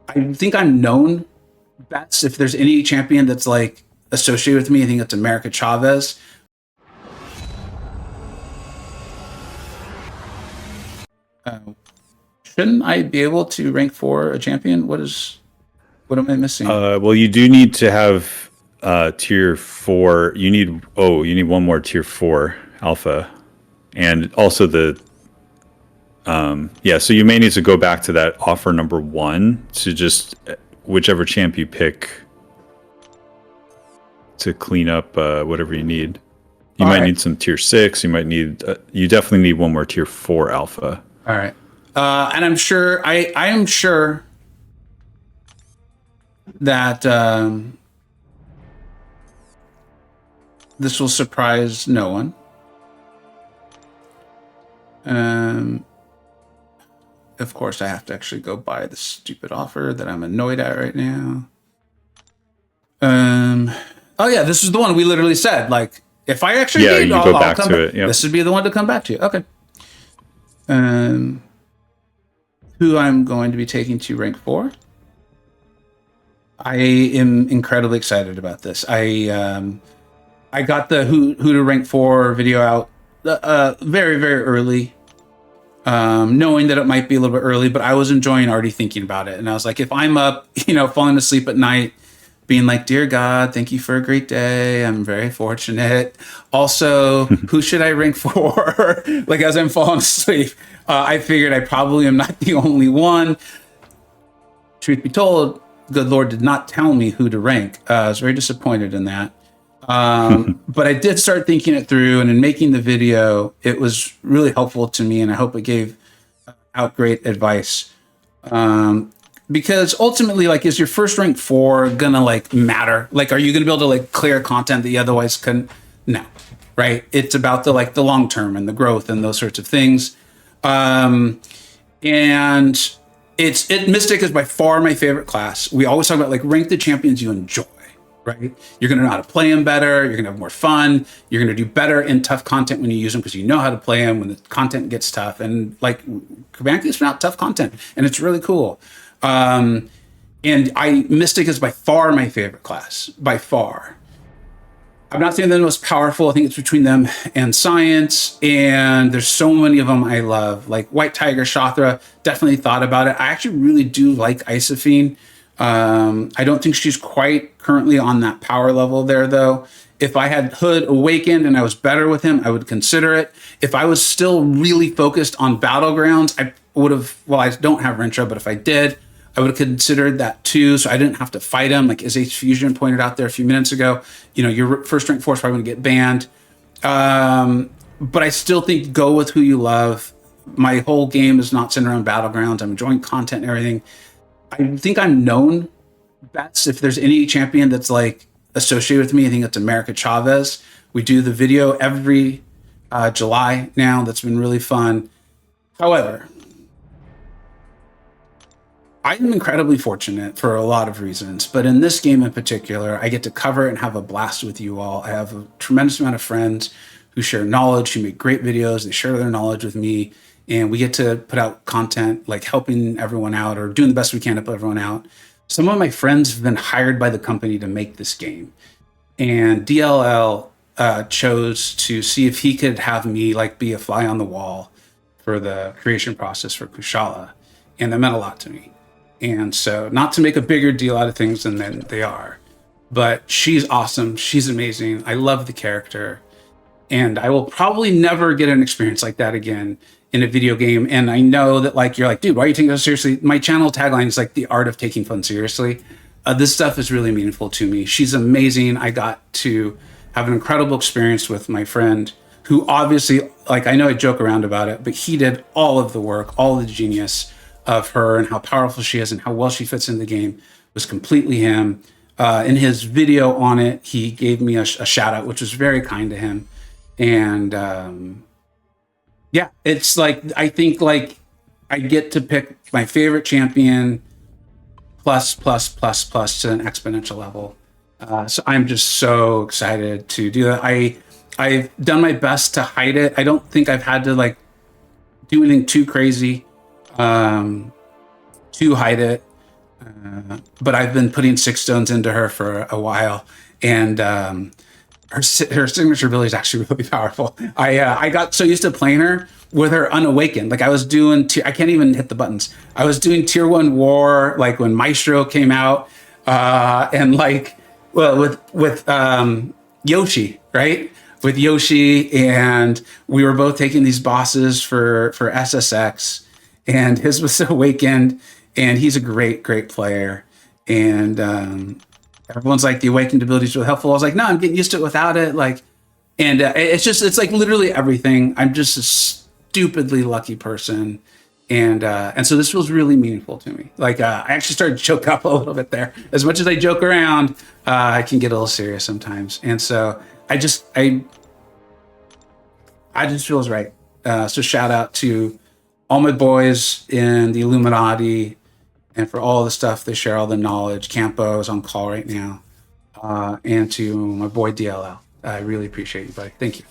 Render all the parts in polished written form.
I think I'm known best. If there's any champion that's like associated with me, I think it's America Chavez. Shouldn't I be able to rank 4 a champion? What am I missing? Well, you do need to have tier 4. You need one more tier 4 alpha, and also the So you may need to go back to that offer number 1 to just whichever champ you pick to clean up whatever you need. You might need some tier 6. You might need. You definitely need one more tier 4 alpha. All right. And I'm sure I am sure that this will surprise no one. Of course, I have to actually go buy the stupid offer that I'm annoyed at right now. Oh yeah, this is the one we literally said. Like, if I actually you go back to it. Yep. This would be the one to come back to. Okay. Who I'm going to be taking to rank 4. I am incredibly excited about this. I got the who to rank 4 video out very, very early, knowing that it might be a little bit early, but I was enjoying already thinking about it. And I was like, if I'm up, falling asleep at night, being like, dear God, thank you for a great day. I'm very fortunate. Also, who should I rank 4? Like, as I'm falling asleep, I figured I probably am not the only one. Truth be told, good Lord did not tell me who to rank. I was very disappointed in that. But I did start thinking it through, and in making the video, it was really helpful to me, and I hope it gave out great advice. Because ultimately, like, is your first rank 4 gonna like matter? Like, are you gonna be able to like clear content that you otherwise couldn't? No, right? It's about the long term and the growth and those sorts of things. And Mystic is by far my favorite class. We always talk about like rank the champions you enjoy, right? You're gonna know how to play them better. You're gonna have more fun. You're gonna do better in tough content when you use them because you know how to play them when the content gets tough. And like, Kubanki is not tough content, and it's really cool. And Mystic is by far my favorite class, by far. I'm not saying they're the most powerful. I think it's between them and Science, and there's so many of them I love. Like White Tiger, Shathra, definitely thought about it. I actually really do like Isophine. I don't think she's quite currently on that power level there, though. If I had Hood awakened and I was better with him, I would consider it. If I was still really focused on Battlegrounds, I would have, well, I don't have Rentra, but if I did, I would have considered that too, so I didn't have to fight him. Like as H Fusion pointed out there a few minutes ago, your first rank 4 is probably going to get banned. But I still think go with who you love. My whole game is not centered around Battlegrounds. I'm enjoying content and everything. I think I'm known best. If there's any champion that's like associated with me, I think it's America Chavez. We do the video every July now. That's been really fun. However, I am incredibly fortunate for a lot of reasons, but in this game in particular, I get to cover and have a blast with you all. I have a tremendous amount of friends who share knowledge, who make great videos. They share their knowledge with me, and we get to put out content like helping everyone out or doing the best we can to put everyone out. Some of my friends have been hired by the company to make this game, and DLL chose to see if he could have me like be a fly on the wall for the creation process for Kushala, and that meant a lot to me. And so, not to make a bigger deal out of things than they are, but she's awesome. She's amazing. I love the character. And I will probably never get an experience like that again in a video game. And I know that, like, you're like, dude, why are you taking this seriously? My channel tagline is like the art of taking fun seriously. This stuff is really meaningful to me. She's amazing. I got to have an incredible experience with my friend who obviously, like, I know I joke around about it, but he did all of the work, all of the genius of her and how powerful she is and how well she fits in the game was completely him. In his video on it, he gave me a shout out, which was very kind to him. And yeah, it's like, I think like I get to pick my favorite champion plus to an exponential level. So I'm just so excited to do that. I've done my best to hide it. I don't think I've had to like do anything too crazy to hide it. but I've been putting 6 stones into her for a while, and her signature ability is actually really powerful. I got so used to playing her with her unawakened. Like I was doing, I can't even hit the buttons. I was doing tier 1 war, like when Maestro came out, and like, well, with Yoshi, right? With Yoshi, and we were both taking these bosses for SSX, and his was awakened, and he's a great player, and everyone's like, the awakened ability is really helpful. I was like, no, I'm getting used to it without it. Like, and it's like literally everything. I'm just a stupidly lucky person. And so this feels really meaningful to me. Like, I actually started to choke up a little bit there. As much as I joke around, I can get a little serious sometimes. And so I just feels right. So shout out to all my boys in the Illuminati, and for all the stuff they share, all the knowledge. Campo is on call right now, and to my boy DLL. I really appreciate you, buddy. Thank you.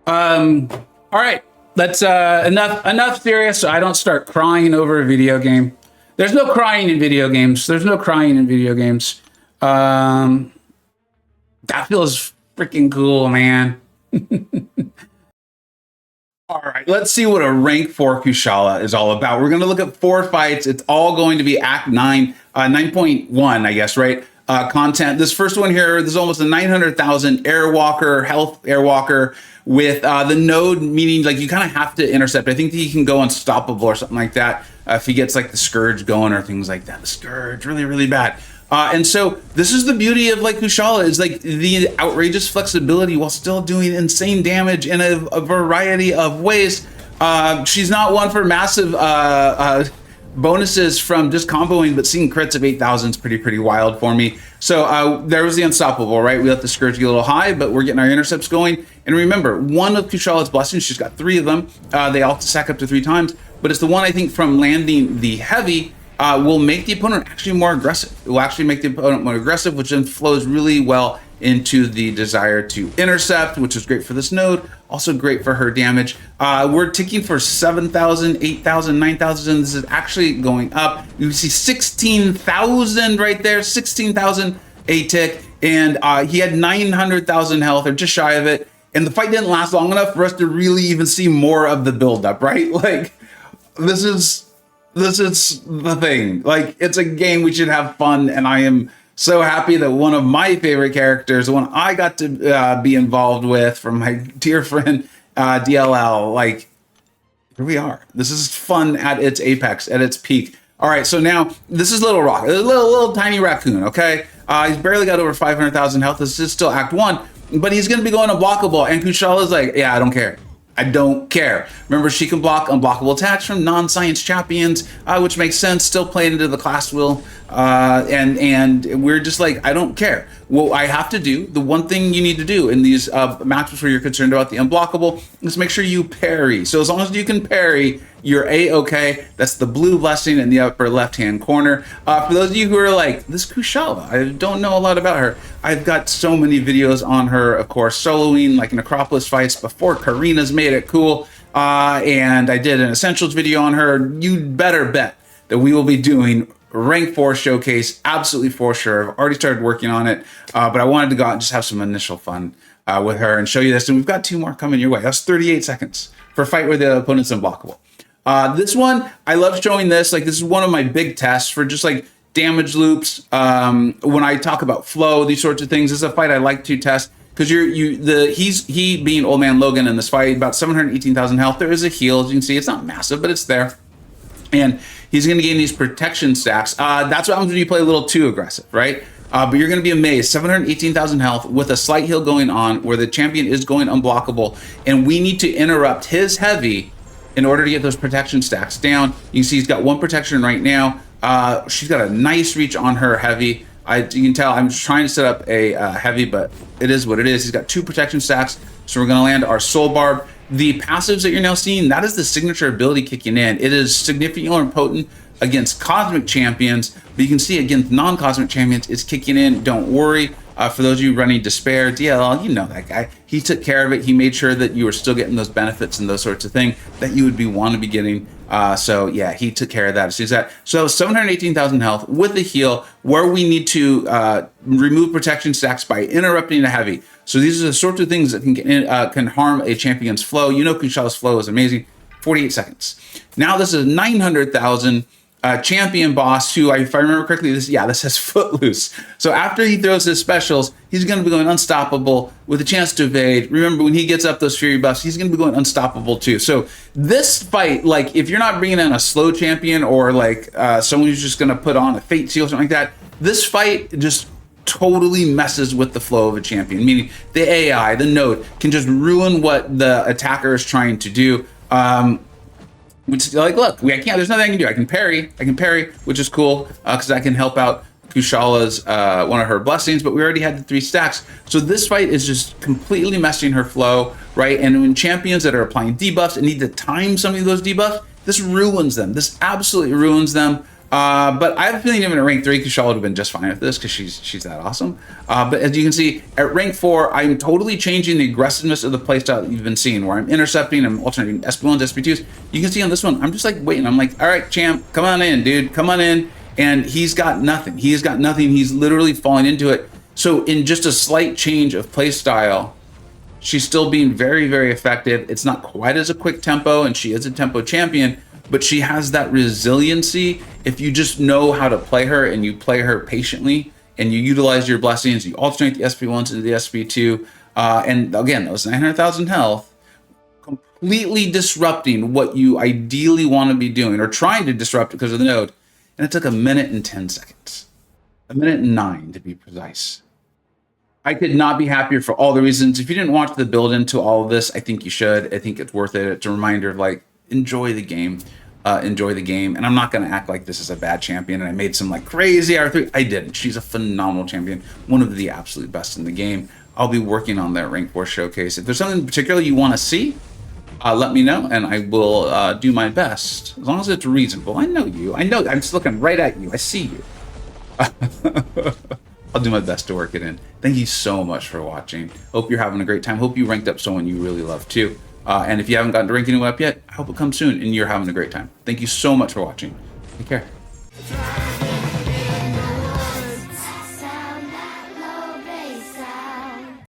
All right, let's enough serious, so I don't start crying over a video game. There's no crying in video games. There's no crying in video games. That feels freaking cool, man. All right, let's see what a rank 4 Kushala is all about. We're going to look at 4 fights. It's all going to be Act 9, 9.1, I guess, right? Content. This first one here, there's almost a 900,000 Airwalker, health Airwalker with the node, meaning like you kind of have to intercept. I think that he can go unstoppable or something like that if he gets like the Scourge going or things like that. The Scourge, really, really bad. And so this is the beauty of like Kushala, is like the outrageous flexibility while still doing insane damage in a variety of ways. She's not one for massive bonuses from just comboing, but seeing crits of 8,000 is pretty wild for me. So there was the unstoppable, right? We let the Scourge get a little high, but we're getting our intercepts going. And remember, one of Kushala's blessings, she's got 3 of them. They all stack up to 3 times, but it's the one I think from landing the heavy will make the opponent actually more aggressive. It will actually make the opponent more aggressive, which then flows really well into the desire to intercept, which is great for this node, also great for her damage. We're ticking for 7,000, 8,000, 9,000. This is actually going up. You see 16,000 right there, 16,000 a tick, and he had 900,000 health, or just shy of it. And the fight didn't last long enough for us to really even see more of the buildup, right? Like, this is the thing. Like, it's a game, we should have fun, and I am so happy that one of my favorite characters, the one I got to be involved with from my dear friend DLL, like, here we are. This is fun at its apex, at its peak. All right, so now this is Little Rock, a little tiny raccoon, okay? He's barely got over 500,000 health. This is still Act 1, but he's gonna be going unblockable, and Kushala's like, yeah, I don't care. I don't care. Remember, she can block unblockable attacks from non-science champions, which makes sense. Still playing into the class wheel, and we're just like, I don't care. What I have to do, the one thing you need to do in these matches where you're concerned about the unblockable, is make sure you parry. So as long as you can parry, you're A-okay. That's the blue blessing in the upper left-hand corner. For those of you who are like, this Kushala, I don't know a lot about her. I've got so many videos on her, of course, soloing, like in Acropolis fights before Karina's made it cool. And I did an Essentials video on her. You'd better bet that we will be doing Rank 4 Showcase, absolutely for sure. I've already started working on it, but I wanted to go out and just have some initial fun with her and show you this. And we've got 2 more coming your way. That's 38 seconds for a fight where the opponent's unblockable. This one, I love showing this. Like, this is one of my big tests for just like damage loops. When I talk about flow, these sorts of things, this is a fight I like to test because he being Old Man Logan in this fight, about 718,000 health. There is a heal, as you can see. It's not massive, but it's there. And he's going to gain these protection stacks. That's what happens when you play a little too aggressive, right? But you're going to be amazed. 718,000 health with a slight heal going on where the champion is going unblockable. And we need to interrupt his heavy in order to get those protection stacks down. You can see he's got 1 protection right now. She's got a nice reach on her heavy. You can tell I'm just trying to set up a heavy, but it is what it is. He's got 2 protection stacks. So we're going to land our Soul Barb. The passives that you're now seeing, that is the signature ability kicking in. It is significantly more potent against cosmic champions, but you can see against non-cosmic champions, it's kicking in. Don't worry. For those of you running Despair, DLL, you know that guy. He took care of it. He made sure that you were still getting those benefits and those sorts of things that you would want to be getting. So yeah, he took care of that. See that? So 718,000 health with the heal, where we need to remove protection stacks by interrupting a heavy. So these are the sorts of things that can harm a champion's flow. You know, Kushal's flow is amazing. 48 seconds. Now this is 900,000. Champion boss who, if I remember correctly, this has Footloose. So after he throws his specials, he's going to be going unstoppable with a chance to evade. Remember, when he gets up those fury buffs, he's going to be going unstoppable too. So this fight, like if you're not bringing in a slow champion or like someone who's just going to put on a fate seal or something like that, this fight just totally messes with the flow of a champion. Meaning the AI, the node, can just ruin what the attacker is trying to do. Which, like, look, there's nothing I can do. I can parry, which is cool, because I can help out Kushala's, one of her blessings, but we already had the 3 stacks. So this fight is just completely messing her flow, right? And when champions that are applying debuffs and need to time some of those debuffs, this ruins them. This absolutely ruins them. But I have a feeling even at rank 3, Kushala would have been just fine with this because she's that awesome. But as you can see, at rank 4, I'm totally changing the aggressiveness of the playstyle that you've been seeing, where I'm intercepting, I'm alternating SP1s, SP2s. You can see on this one, I'm just like waiting. I'm like, all right, champ, come on in, dude, come on in. And he's got nothing. He's got nothing. He's literally falling into it. So in just a slight change of playstyle, she's still being very, very effective. It's not quite as a quick tempo, and she is a tempo champion, but she has that resiliency. If you just know how to play her and you play her patiently and you utilize your blessings, you alternate the SP1s into the SP2, and again, those 900,000 health, completely disrupting what you ideally want to be doing or trying to disrupt because of the node. And it took 1 minute and 10 seconds, 1 minute and 9 to be precise. I could not be happier for all the reasons. If you didn't watch the build into all of this, I think you should. I think it's worth it. It's a reminder of like, enjoy the game. Enjoy the game. And I'm not going to act like this is a bad champion and I made some like crazy R3. I didn't. She's a phenomenal champion. One of the absolute best in the game. I'll be working on that rank 4 showcase. If there's something in particular you want to see, let me know and I will do my best. As long as it's reasonable. I know you. I know. I'm just looking right at you. I see you. I'll do my best to work it in. Thank you so much for watching. Hope you're having a great time. Hope you ranked up someone you really love too. And if you haven't gotten to rank anyone up yet, I hope it comes soon and you're having a great time. Thank you so much for watching. Take care.